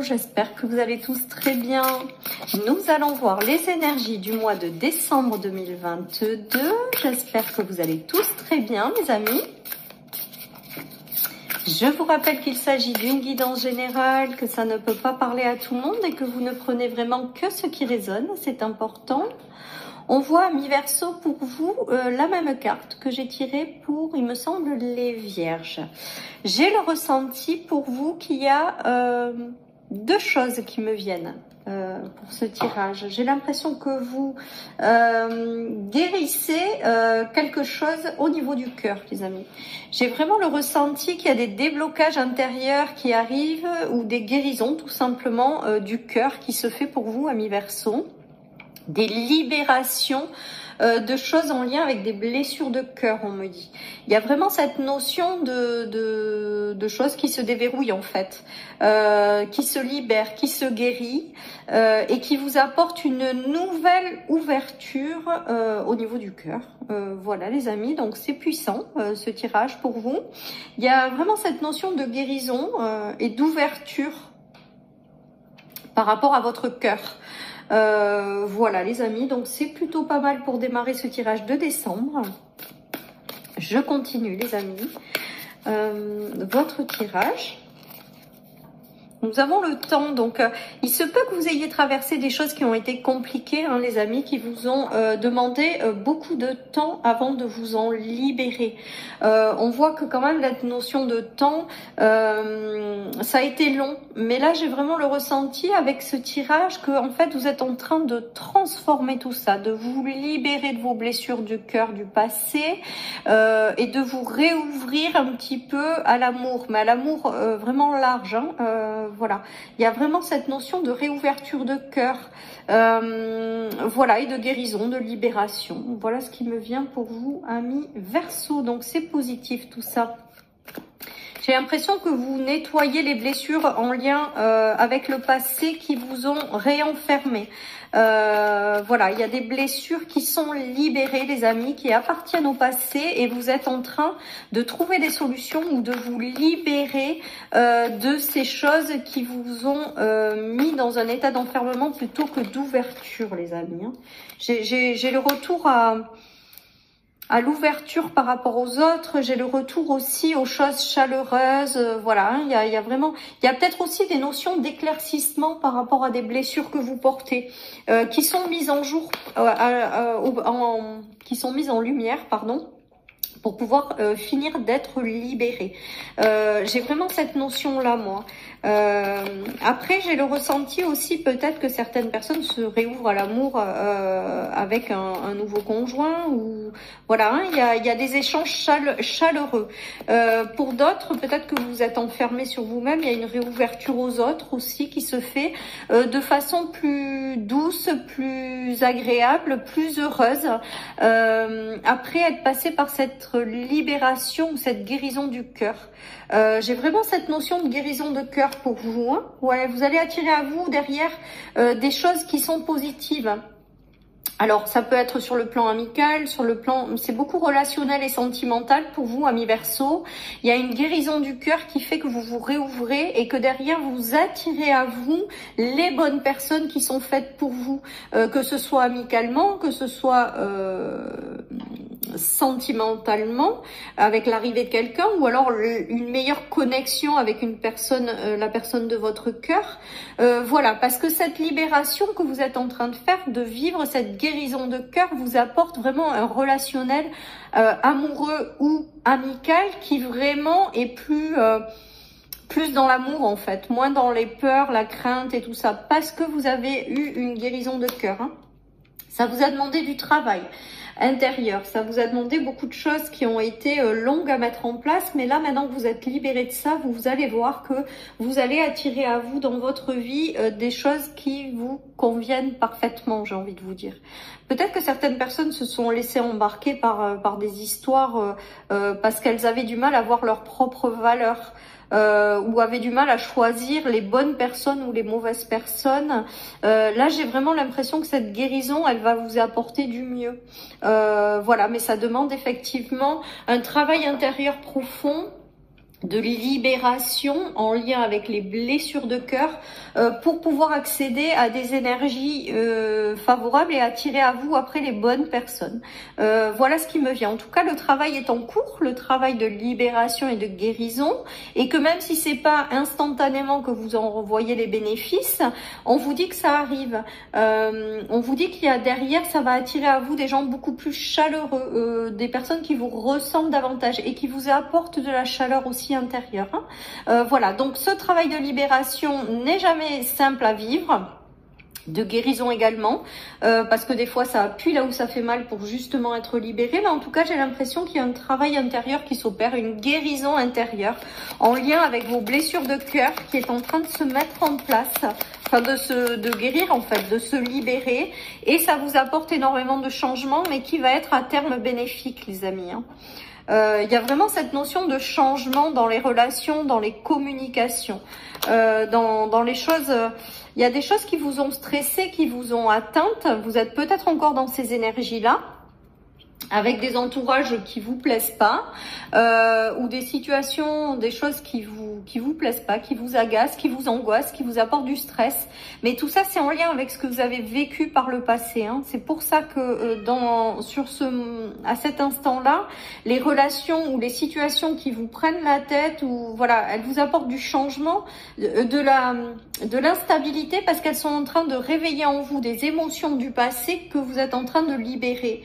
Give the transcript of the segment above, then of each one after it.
J'espère que vous allez tous très bien. Nous allons voir les énergies du mois de décembre 2022. J'espère que vous allez tous très bien, mes amis. Je vous rappelle qu'il s'agit d'une guidance générale, que ça ne peut pas parler à tout le monde et que vous ne prenez vraiment que ce qui résonne, c'est important. On voit à mi-verso pour vous la même carte que j'ai tirée pour, il me semble, les Vierges. J'ai le ressenti pour vous qu'il y a deux choses qui me viennent pour ce tirage. J'ai l'impression que vous guérissez quelque chose au niveau du cœur, les amis. J'ai vraiment le ressenti qu'il y a des déblocages intérieurs qui arrivent ou des guérisons tout simplement du cœur qui se fait pour vous à mi-verso. Des libérations de choses en lien avec des blessures de cœur, on me dit. Il y a vraiment cette notion de choses qui se déverrouillent en fait, qui se libèrent, qui se guérit et qui vous apporte une nouvelle ouverture au niveau du cœur. Voilà les amis, donc c'est puissant ce tirage pour vous. Il y a vraiment cette notion de guérison et d'ouverture par rapport à votre cœur. Voilà les amis, donc c'est plutôt pas mal pour démarrer ce tirage de décembre. Je continue les amis. Votre tirage. Nous avons le temps, donc il se peut que vous ayez traversé des choses qui ont été compliquées, hein, les amis, qui vous ont demandé beaucoup de temps avant de vous en libérer. On voit que quand même la notion de temps, ça a été long, mais là j'ai vraiment le ressenti avec ce tirage que en fait vous êtes en train de transformer tout ça, de vous libérer de vos blessures du cœur du passé et de vous réouvrir un petit peu à l'amour, mais à l'amour vraiment large, hein, voilà, il y a vraiment cette notion de réouverture de cœur, voilà, et de guérison, de libération. Voilà ce qui me vient pour vous, amis Verseau. Donc c'est positif tout ça. J'ai l'impression que vous nettoyez les blessures en lien avec le passé qui vous ont réenfermé. Voilà, il y a des blessures qui sont libérées, les amis, qui appartiennent au passé et vous êtes en train de trouver des solutions ou de vous libérer de ces choses qui vous ont mis dans un état d'enfermement plutôt que d'ouverture, les amis. Hein. J'ai le retour à l'ouverture par rapport aux autres, j'ai le retour aussi aux choses chaleureuses, voilà, hein, il y a vraiment, il y a peut-être aussi des notions d'éclaircissement par rapport à des blessures que vous portez, qui sont mises en jour, qui sont mises en lumière, pardon, pour pouvoir finir d'être libéré. J'ai vraiment cette notion-là, moi. Après, j'ai le ressenti aussi peut-être que certaines personnes se réouvrent à l'amour avec un nouveau conjoint ou voilà, hein, il y a des échanges chaleureux. Pour d'autres, peut-être que vous êtes enfermé sur vous-même, il y a une réouverture aux autres aussi qui se fait de façon plus douce, plus agréable, plus heureuse. Après être passé par cette libération, cette guérison du cœur. J'ai vraiment cette notion de guérison de cœur pour vous. Hein. Ouais, vous allez attirer à vous derrière des choses qui sont positives. Alors, ça peut être sur le plan amical, sur le plan, c'est beaucoup relationnel et sentimental pour vous, amis Verseau. Il y a une guérison du cœur qui fait que vous vous réouvrez et que derrière, vous attirez à vous les bonnes personnes qui sont faites pour vous. Que ce soit amicalement, que ce soit sentimentalement, avec l'arrivée de quelqu'un, ou alors une meilleure connexion avec une personne, la personne de votre cœur. Voilà, parce que cette libération que vous êtes en train de faire, de vivre cette guérison de cœur, vous apporte vraiment un relationnel amoureux ou amical qui vraiment est plus dans l'amour en fait, moins dans les peurs, la crainte et tout ça, parce que vous avez eu une guérison de cœur. Hein. Ça vous a demandé du travail intérieur, ça vous a demandé beaucoup de choses qui ont été longues à mettre en place, mais là maintenant que vous êtes libéré de ça, vous allez voir que vous allez attirer à vous dans votre vie des choses qui vous conviennent parfaitement, j'ai envie de vous dire. Peut-être que certaines personnes se sont laissées embarquer par des histoires parce qu'elles avaient du mal à voir leurs propres valeurs. Ou avaient du mal à choisir les bonnes personnes ou les mauvaises personnes. Là, j'ai vraiment l'impression que cette guérison, elle va vous apporter du mieux. Voilà, mais ça demande effectivement un travail intérieur profond de libération en lien avec les blessures de cœur pour pouvoir accéder à des énergies favorables et attirer à vous après les bonnes personnes. Voilà ce qui me vient. En tout cas, le travail est en cours, le travail de libération et de guérison, et que même si c'est pas instantanément que vous en voyez les bénéfices, on vous dit que ça arrive. On vous dit qu'il y a derrière, ça va attirer à vous des gens beaucoup plus chaleureux, des personnes qui vous ressemblent davantage et qui vous apportent de la chaleur aussi intérieure. Voilà, donc ce travail de libération n'est jamais simple à vivre, de guérison également, parce que des fois ça appuie là où ça fait mal pour justement être libéré, mais en tout cas j'ai l'impression qu'il y a un travail intérieur qui s'opère, une guérison intérieure en lien avec vos blessures de cœur qui est en train de se mettre en place, enfin de guérir en fait, de se libérer, et ça vous apporte énormément de changements, mais qui va être à terme bénéfique les amis. Il y a vraiment cette notion de changement dans les relations, dans les communications, dans les choses. Il y a des choses qui vous ont stressé, qui vous ont atteinte. Vous êtes peut-être encore dans ces énergies-là, avec des entourages qui vous plaisent pas, ou des situations, des choses qui vous plaisent pas, qui vous agacent, qui vous angoissent, qui vous apportent du stress. Mais tout ça, c'est en lien avec ce que vous avez vécu par le passé. C'est pour ça que à cet instant-là, les relations ou les situations qui vous prennent la tête, ou voilà, elles vous apportent du changement, de l'instabilité, parce qu'elles sont en train de réveiller en vous des émotions du passé que vous êtes en train de libérer.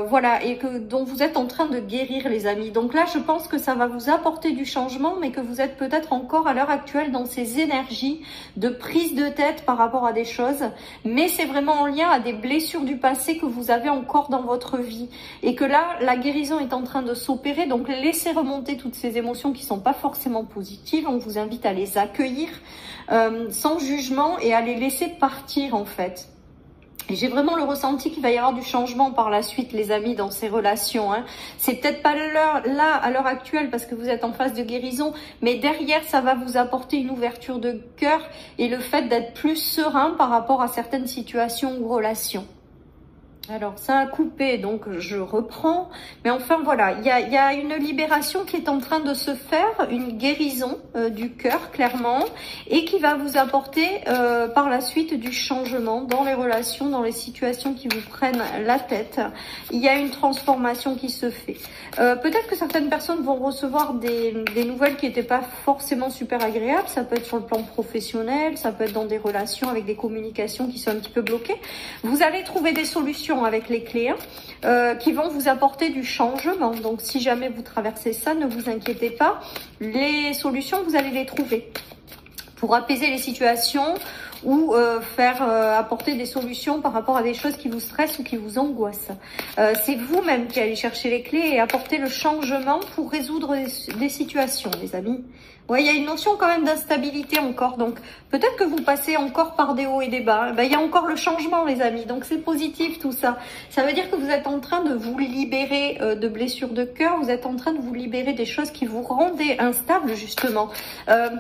Voilà, et dont vous êtes en train de guérir les amis. Donc là, je pense que ça va vous apporter du changement, mais que vous êtes peut-être encore à l'heure actuelle dans ces énergies de prise de tête par rapport à des choses, mais c'est vraiment en lien à des blessures du passé que vous avez encore dans votre vie, et que là, la guérison est en train de s'opérer. Donc laissez remonter toutes ces émotions qui sont pas forcément positives. On vous invite à les accueillir sans jugement et à les laisser partir en fait. J'ai vraiment le ressenti qu'il va y avoir du changement par la suite, les amis, dans ces relations. C'est peut-être pas là à l'heure actuelle parce que vous êtes en phase de guérison, mais derrière, ça va vous apporter une ouverture de cœur et le fait d'être plus serein par rapport à certaines situations ou relations. Alors, ça a coupé, donc je reprends. Mais enfin, voilà, il y a une libération qui est en train de se faire, une guérison du cœur, clairement, et qui va vous apporter par la suite du changement dans les relations, dans les situations qui vous prennent la tête. Il y a une transformation qui se fait. Peut-être que certaines personnes vont recevoir des nouvelles qui n'étaient pas forcément super agréables. Ça peut être sur le plan professionnel, ça peut être dans des relations avec des communications qui sont un petit peu bloquées. Vous allez trouver des solutions avec les clés qui vont vous apporter du changement. Donc si jamais vous traversez ça, ne vous inquiétez pas, les solutions vous allez les trouver pour apaiser les situations ou apporter des solutions par rapport à des choses qui vous stressent ou qui vous angoissent. C'est vous-même qui allez chercher les clés et apporter le changement pour résoudre des situations, les amis. Ouais, il y a une notion quand même d'instabilité encore, donc peut-être que vous passez encore par des hauts et des bas. Il y a encore le changement, les amis, donc c'est positif tout ça. Ça veut dire que vous êtes en train de vous libérer de blessures de cœur, vous êtes en train de vous libérer des choses qui vous rendaient instables, justement,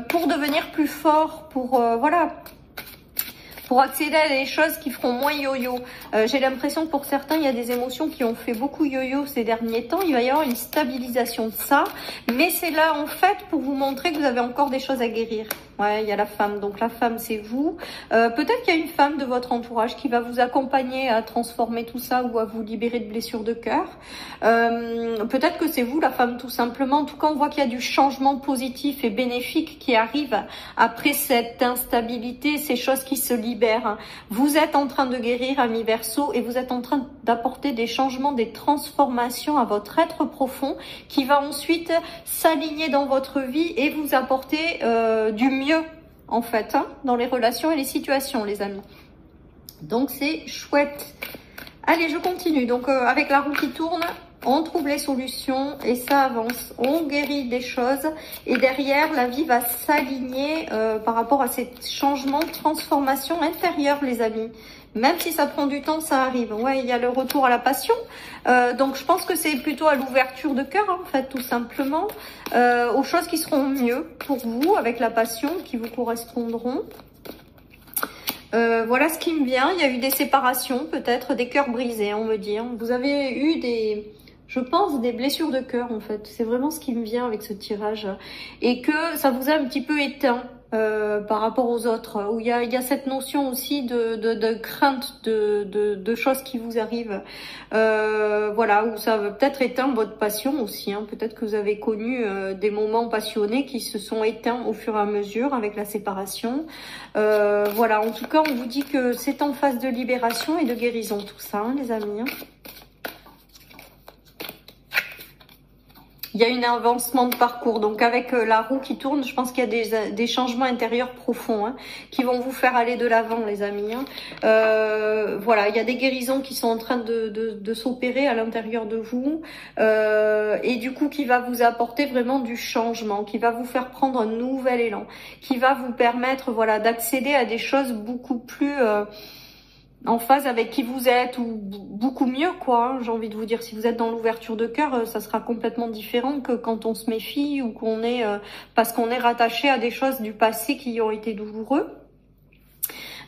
pour devenir plus fort, pour pour accéder à des choses qui feront moins yo-yo. J'ai l'impression que pour certains, il y a des émotions qui ont fait beaucoup yo-yo ces derniers temps. Il va y avoir une stabilisation de ça. Mais c'est là, en fait, pour vous montrer que vous avez encore des choses à guérir. Ouais, il y a la femme. Donc la femme, c'est vous. Peut-être qu'il y a une femme de votre entourage qui va vous accompagner à transformer tout ça ou à vous libérer de blessures de cœur. Peut-être que c'est vous, la femme, tout simplement. En tout cas, on voit qu'il y a du changement positif et bénéfique qui arrive après cette instabilité, ces choses qui se libèrent. Vous êtes en train de guérir, amis Verseau, et vous êtes en train d'apporter des changements, des transformations à votre être profond qui va ensuite s'aligner dans votre vie et vous apporter du mieux, en fait, dans les relations et les situations, les amis. Donc, c'est chouette. Allez, je continue. Donc, avec la roue qui tourne, on trouve les solutions et ça avance. On guérit des choses et derrière, la vie va s'aligner par rapport à ces changements, transformations intérieures, les amis. Même si ça prend du temps, ça arrive. Ouais, il y a le retour à la passion. Donc, je pense que c'est plutôt à l'ouverture de cœur, en fait, tout simplement. Aux choses qui seront mieux pour vous, avec la passion, qui vous correspondront. Voilà ce qui me vient. Il y a eu des séparations, peut-être, des cœurs brisés, on me dit. Vous avez eu Je pense des blessures de cœur en fait. C'est vraiment ce qui me vient avec ce tirage. Et que ça vous a un petit peu éteint par rapport aux autres. Où il y a cette notion aussi de crainte de choses qui vous arrivent. Voilà, où ça va peut-être éteindre votre passion aussi. Hein. Peut-être que vous avez connu des moments passionnés qui se sont éteints au fur et à mesure avec la séparation. Voilà, en tout cas, on vous dit que c'est en phase de libération et de guérison tout ça, hein, les amis. Hein. Il y a un avancement de parcours, donc avec la roue qui tourne, je pense qu'il y a des changements intérieurs profonds hein, qui vont vous faire aller de l'avant, les amis. Hein. Voilà, il y a des guérisons qui sont en train de s'opérer à l'intérieur de vous et du coup qui va vous apporter vraiment du changement, qui va vous faire prendre un nouvel élan, qui va vous permettre voilà d'accéder à des choses beaucoup plus en phase avec qui vous êtes, ou beaucoup mieux quoi, hein, j'ai envie de vous dire. Si vous êtes dans l'ouverture de cœur, ça sera complètement différent que quand on se méfie ou qu'on est parce qu'on est rattaché à des choses du passé qui ont été douloureux.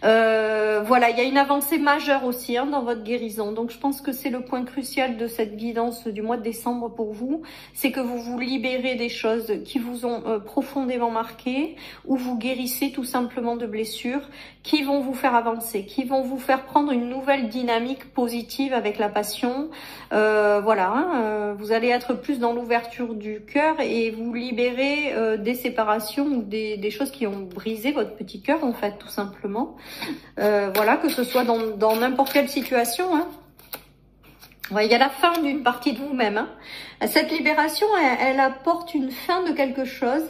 Voilà, il y a une avancée majeure aussi hein, dans votre guérison. Donc je pense que c'est le point crucial de cette guidance du mois de décembre pour vous. C'est que vous vous libérez des choses qui vous ont profondément marqué, ou vous guérissez tout simplement de blessures qui vont vous faire avancer, qui vont vous faire prendre une nouvelle dynamique positive avec la passion. Voilà, hein, vous allez être plus dans l'ouverture du cœur et vous libérer des séparations ou des choses qui ont brisé votre petit cœur en fait, tout simplement. Voilà, que ce soit dans n'importe quelle situation. Hein. Ouais, il y a la fin d'une partie de vous-même. Hein. Cette libération, elle apporte une fin de quelque chose.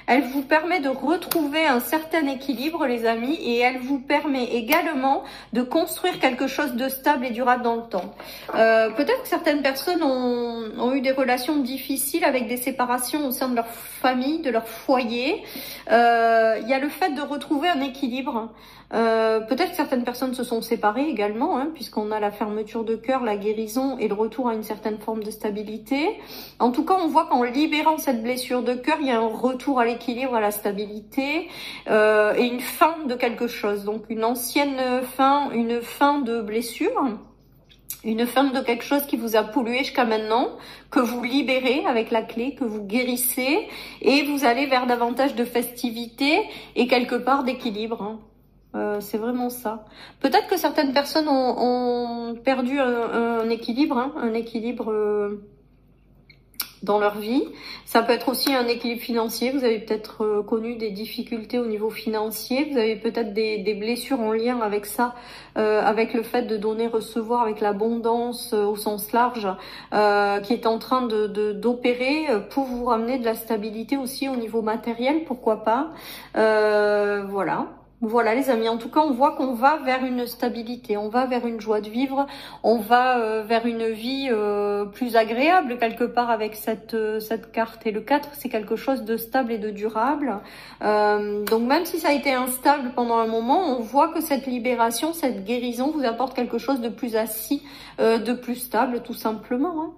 Elle vous permet de retrouver un certain équilibre, les amis, et elle vous permet également de construire quelque chose de stable et durable dans le temps. Peut-être que certaines personnes ont eu des relations difficiles avec des séparations au sein de leur famille, de leur foyer. Il y a le fait de retrouver un équilibre. Peut-être que certaines personnes se sont séparées également, hein, puisqu'on a la fermeture de cœur, la guérison et le retour à une certaine forme de stabilité. En tout cas, on voit qu'en libérant cette blessure de cœur, il y a un retour à l'équilibre, à la stabilité et une fin de quelque chose. Donc une ancienne fin, une fin de blessure, une fin de quelque chose qui vous a pollué jusqu'à maintenant, que vous libérez avec la clé, que vous guérissez, et vous allez vers davantage de festivité et quelque part d'équilibre. Hein. C'est vraiment ça. Peut-être que certaines personnes ont perdu un équilibre, hein, un équilibre dans leur vie. Ça peut être aussi un équilibre financier. Vous avez peut-être connu des difficultés au niveau financier. Vous avez peut-être des blessures en lien avec ça, avec le fait de donner, recevoir, avec l'abondance au sens large, qui est en train d'opérer pour vous ramener de la stabilité aussi au niveau matériel, pourquoi pas. Voilà. Voilà les amis, en tout cas on voit qu'on va vers une stabilité, on va vers une joie de vivre, on va vers une vie plus agréable quelque part avec cette carte. Et le 4 c'est quelque chose de stable et de durable, donc même si ça a été instable pendant un moment, on voit que cette libération, cette guérison vous apporte quelque chose de plus assis, de plus stable tout simplement. Hein.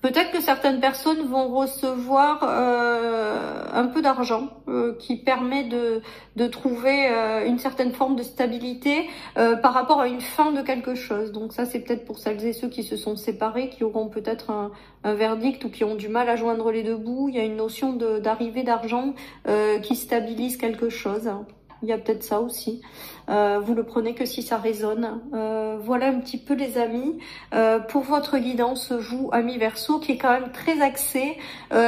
Peut-être que certaines personnes vont recevoir un peu d'argent qui permet de trouver une certaine forme de stabilité par rapport à une fin de quelque chose. Donc ça, c'est peut-être pour celles et ceux qui se sont séparés, qui auront peut-être un verdict ou qui ont du mal à joindre les deux bouts. Il y a une notion d'arrivée d'argent qui stabilise quelque chose. Il y a peut-être ça aussi. Vous le prenez que si ça résonne. Voilà un petit peu les amis pour votre guidance, vous amis Verseau, qui est quand même très axé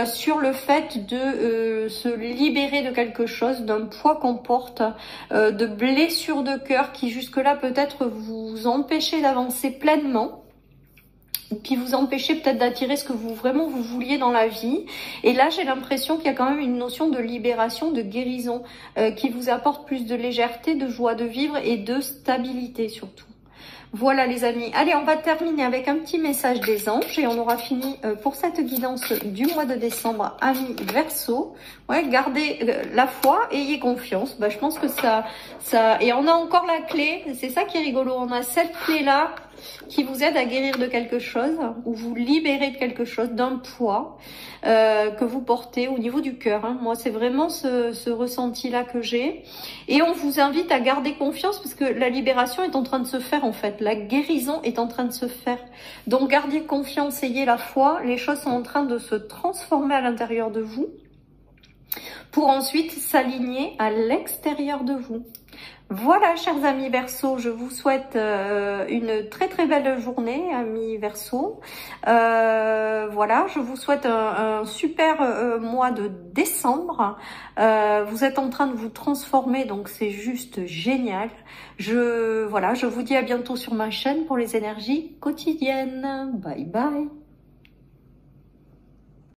sur le fait de se libérer de quelque chose, d'un poids qu'on porte, de blessures de cœur qui jusque-là peut-être vous empêchaient d'avancer pleinement, qui vous empêchez peut-être d'attirer ce que vous vouliez dans la vie. Et là, j'ai l'impression qu'il y a quand même une notion de libération, de guérison, qui vous apporte plus de légèreté, de joie de vivre et de stabilité surtout. Voilà les amis, allez on va terminer avec un petit message des anges et on aura fini pour cette guidance du mois de décembre, amis Verseau. Ouais, gardez la foi, ayez confiance. Bah, je pense que ça et on a encore la clé, c'est ça qui est rigolo, on a cette clé là qui vous aide à guérir de quelque chose ou vous libérer de quelque chose, d'un poids que vous portez au niveau du cœur. Moi, c'est vraiment ce ressenti-là que j'ai. Et on vous invite à garder confiance parce que la libération est en train de se faire en fait. La guérison est en train de se faire. Donc, gardez confiance, ayez la foi. Les choses sont en train de se transformer à l'intérieur de vous pour ensuite s'aligner à l'extérieur de vous. Voilà, chers amis Verseau, je vous souhaite une très très belle journée, amis Verseau. Voilà, je vous souhaite un super mois de décembre. Vous êtes en train de vous transformer, donc c'est juste génial. Voilà, je vous dis à bientôt sur ma chaîne pour les énergies quotidiennes. Bye bye.